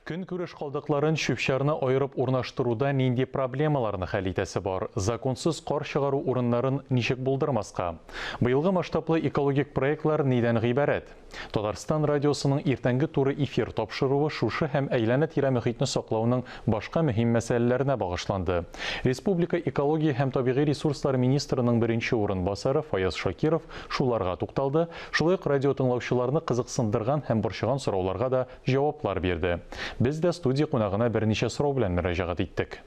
Күн күреш қалдықларын шөпшарына ойырып орнаштыруда нинди проблемаларны хәл итәсе бар? Законсыз қар шығару урыннарын ничек булдырмаска? Быелгы масштаблы экологик проектлар нидән гыйбарәт? Татарстан радиосының иртәнге туры эфир тапшыруы шушы һәм әйләнә-тирә мөхитне саклауның башка мөһим мәсьәләләренә багышланды. Республика экология һәм табигый ресурслар министрының беренче урынбасары Фаяз Шакиров шуларга тукталды. Шулай ук радио тыңлаучыларны кызыксындырган һәм борчыган сорауларга да җаваплар бирде. Biz de студия кунагына берничә сорау белән мөрәҗәгать иттек.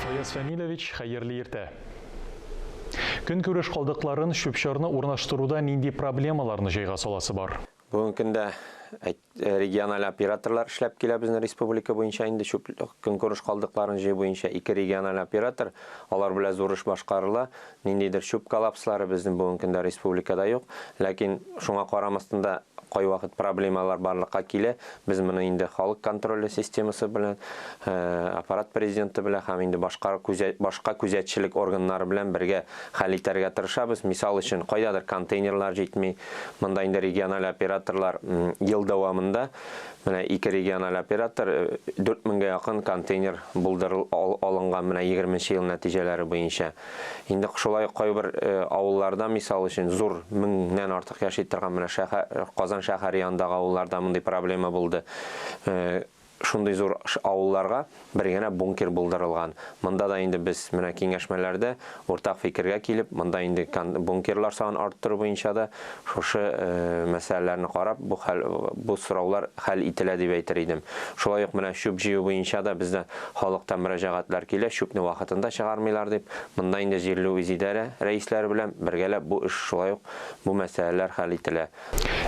Фаяз Фәнилович, хәерле иртә. Көн күреш калдыкларын шөпшарны урнаштыруда нинди проблемаларны җайга саласы бар? Бүгенге көндә региональ операторлар эшләп килә безнең республика буенча инде көнкүреш калдыкларын җыю буенча 2 региональ оператор, алар белән зур эш башкарыла. Ниндидер чүп коллапслары безнең бүгенге көндә республикада юк, ләкин шуңа карамастан да кай вакыт проблемалар барлыкка килә. Без моны инде халык контроле системасы белән, аппарат президенты белән һәм инде башка күзәтчелек органнары белән бергә хәл итәргә тырышабыз. Мисал өчен, кайдадыр контейнерлар җитми, монда инде региональ операторлар ел дәвамында менә 2 региональ оператор 4000-гә якын контейнер булдырып алынган менә 20 ел нәтиҗәләре буенча. Инде шулай кайбер авылларда мисал өчен зур 1000-нән артык яши торган менә шәһәр Казан шәһәре янындагы авылларда мондый проблема булды. Шундый зур авылларга бер генә бункер булдырылган. Монда да инде без менә киңәшмәләрдә уртак фикергә килеп, монда инде бункерлар санын арттыру буенча да шушы мәсьәләләрне карап, бу сораулар хәл ителә дип әйтер идем. Шулай ук менә шүп җыю буенча да бездә халыктан мөрәҗәгатьләр килә, шүпне вакытында чыгармыйлар дип. Монда инде җирле үзидарә рәисләре белән бергәләп бу эш шулай ук бу мәсьәләләр хәл ителә.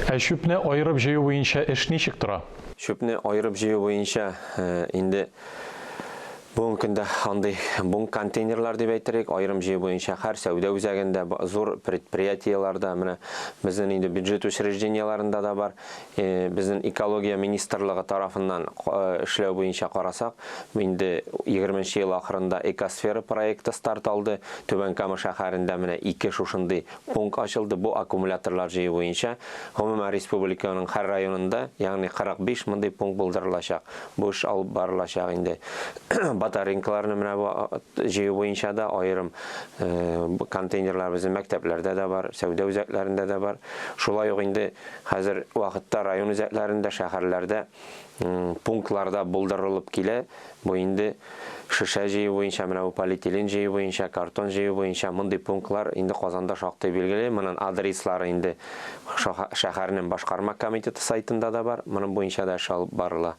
Шүпне аерып җыю буенча эш ничек тора? Шөпне аерып җыю буенча инде бүгенге көндә андый бун контейнерлар дип әйтерлек, аерым җыю буенча һәр сәүдә үзәгендә, зур предприятиеларда, менә безнең инде бюджет учрежденияларында да бар. Безнең экология министрлыгы тарафыннан эшләү буенча карасак, инде 20 ел ахырында экосфера проекты старт алды. Түбән Кама шәһәрендә менә 2 шушындый пункт ачылды. Бу аккумуляторлар җыю буенча гомумән республиканың һәр районында, ягъни 45 мондый пункт булдырылачак. Бу эш алып барылачак инде. Батарейкаларны менә җыю буенча да аерым контейнерлар безнең мәктәпләрдә дә бар, сәүдә үзәкләрендә дә бар. Шулай ук инде хәзер вакытта район үзәкләрендә, шәһәрләрдә пунктларда булдырылып килә. Бу инде шиша җыю буенча, менә полиэтилен җыю буенча, картон җыю буенча мондый пунктлар инде Казанда шактый билгеле. Моның адреслары инде шәһәрнең башкарма комитеты сайтында да бар. Моның буенча да эш алып барыла.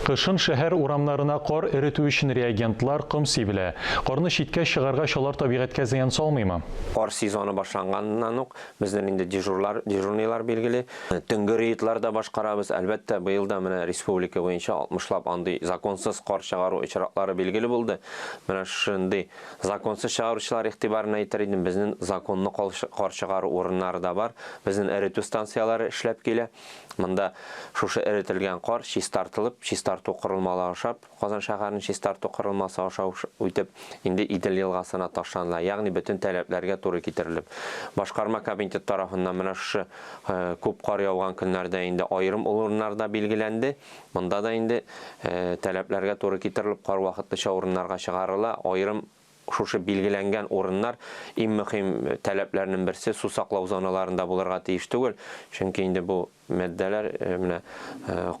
Кышын шәһәр урамнарына кар эретү өчен реагентлар ком сибелә. Карны читкә чыгарга шалар табигатькә зыян салмыймы? Кар сезоны башланганнан ук безнең инде дежурныйлар билгеле. Төнге рейдларда башкарабыз. Әлбәттә, быел да менә республика буенча 60лап андый законсыз кар чыгару очраклары билгеле булды. Менә шундый законсыз чыгаручылар игътибарына әйтер идем, безнең законны кар чыгару урыннары да бар. Безнең эретү станциялары эшләп килә. Монда шушы эретелгән кар чистартылып, чистарту корылмалары ашап, Казан шәһәренең чистарту корылмасы аша үтеп, инде Идел елгасына ташланыла. Ягъни бөтен таләпләргә туры китерелеп. Башкарма комитет тарафыннан менә шушы күп кар яуган көннәрдә инде аерым урыннарда билгеләнде. Монда да инде таләпләргә туры китерелеп, кар вакытлыча урыннарга чыгарыла. Аерым шушы билгеләнгән урыннар иң мөһим таләпләрнең берсе су саклау зоналарында булырга тиеш түгел. Чөнки инде бу мәддәләр менә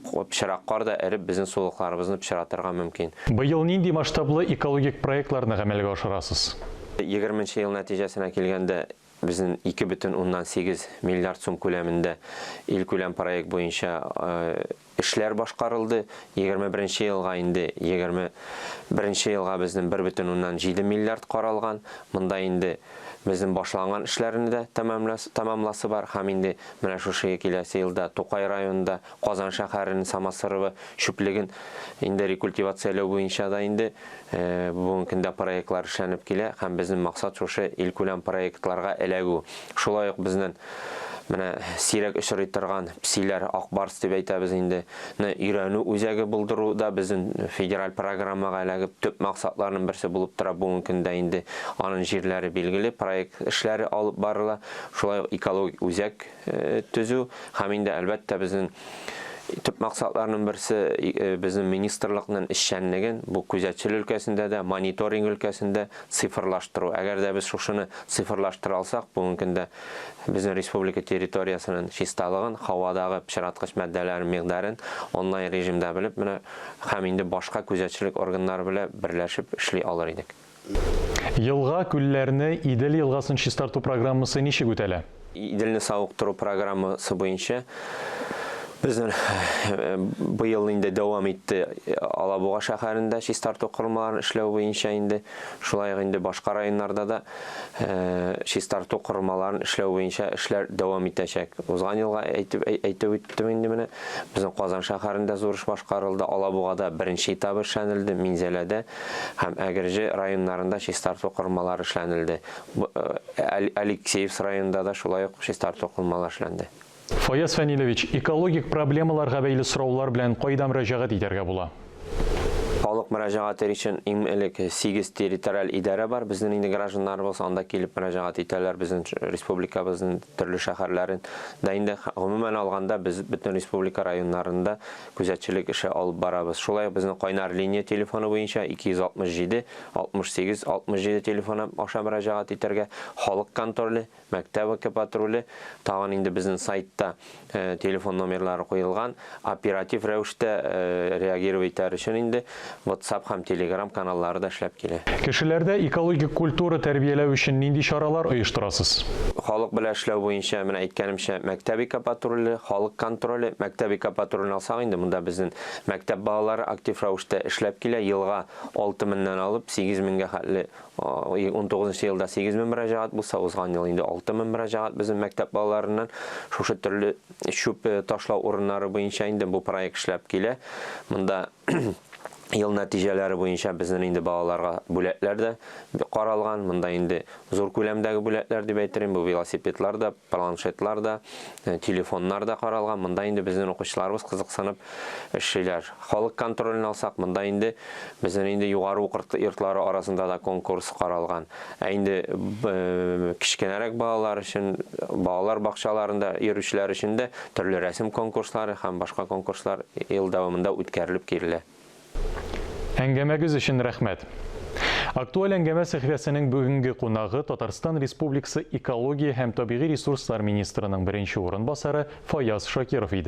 пычрак карда эреп безнең сулыкларыбызны пычратырга мөмкин. Быел нинди масштаблы экологик проектларны гамәлгә ашырасыз? 20 ел нәтиҗәсенә килгәндә безнең 2,8 миллиард сум күләмендә ил күләм проект буенча эшләр башкарылды. 21 елга инде 21 елга безнең 1,7 миллиард каралган. Монда инде безнең башланган эшләрне дә тамамласы бар. Һәм инде менә шушы киләсе елда Тукай районында Казан шәһәренең Самасырова шүплеген инде рекультивацияләү буенча да инде бүгенге көндә проектлар эшләнеп килә. Һәм безнең максат шушы ил күләм проектларга эләгү. Шулай ук безнең менә сирәк очрый торган псиләр, акбарс дип әйтәбез инде, өйрәнү үзәге булдыру да безнең федераль программага эләгеп төп максатларның берсе булып тора. Бүгенге көндә инде аның җирләре билгеле, проект эшләре алып барыла. Шулай ук экологик үзәк төзү һәм инде әлбәттә безнең төп максатларның берсе безнең министрлыкның эшчәнлеген бу күзәтчелек өлкәсендә дә, мониторинг өлкәсендә цифрлаштыру. Әгәр дә без шушыны цифрлаштыра алсак, бүгенге көндә безнең республика территориясының чисталыгын, һавадагы пычраткыч матдәләрнең мигдарын онлайн режимда белеп, менә һәм инде башка күзәтчелек органнары белән берләшеп эшли алыр идек. Елга күлләрне Идел елгасын чистарту программасы ничек үтәлә? Иделне сауыктыру программасы буенча безнең быел инде дәвам итте Алабуга шәһәрендә чистарту корылмаларын эшләү буенча инде, шулай ук инде башка районнарда да чистарту корылмаларын эшләү буенча эшләр дәвам итәчәк. Узган елга әйтеп үттем инде менә безнең Казан шәһәрендә зур эш башкарылды, Алабугада беренче этабы эшләнелде, Минзәләдә һәм Әгерҗе районнарында чистарту корылмалары эшләнелде. Алексеевск районында да шулай ук чистарту корылмалары эшләнде. Фаяз Фәнилович, экологик проблемаларга бәйле сораулар белән кайда мөрәҗәгать итәргә була? Халык мөрәҗәгате өчен иң элек 8 территориаль идарә бар. Безнең инде гражданнарыбыз анда килеп мөрәҗәгать итәләр. Безнең республикабызның төрле шәһәрләрен дә инде гомумән алганда без бөтен республика районнарында күзәтчелек эше алып барабыз. Шулай безнең кайнар линия телефоны буенча 267 68 67 телефоны аша мөрәҗәгать итәргә, халык контроле, мәктәп патруле, тагын инде безнең сайтта телефон номерлары куелган, оператив рәвештә реагировать итәр өчен инде WhatsApp һәм Telegram каналлары да эшләп килә. Кешеләрдә экологик культура тәрбияләү өчен нинди чаралар оештырасыз? Халык белән эшләү буенча менә әйткәнемчә мәктәп патруле, халык контроле, мәктәп патрулен алсак инде монда безнең мәктәп балалары актив рәвештә эшләп килә. Елга 6000-нан алып 8000-гә хәтле 19 елда 8000 мөрәҗәгать булса, узган ел инде 6000 мөрәҗәгать безнең мәктәп балаларыннан шушы төрле чүп ташлау урыннары буенча инде бу проект эшләп килә. Монда ел нәтиҗәләре буенча безнең инде балаларга бүләкләр дә каралган. Монда инде зур күләмдәге бүләкләр дип әйтерим, бу велосипедлар да, планшетлар да, телефоннар да каралган. Монда инде безнең укучыларыбыз кызыксынып эшлиләр. Халык контролен алсак, монда инде безнең инде югары укырты йортлары арасында да конкурс каралган. Инде кичкенәрәк балалар өчен, балалар бакчаларында йөрүчеләр өчен дә төрле рәсем конкурслары һәм башка конкурслар ел дәвамында үткәрелеп килә. Әңгәмәгез өчен рәхмәт. Актуаль әңгәмә сәхифәсенең бүгенге кунагы Татарстан Республикасы экология һәм табигый ресурслар министрының беренче урынбасары Фаяз Шакиров иде.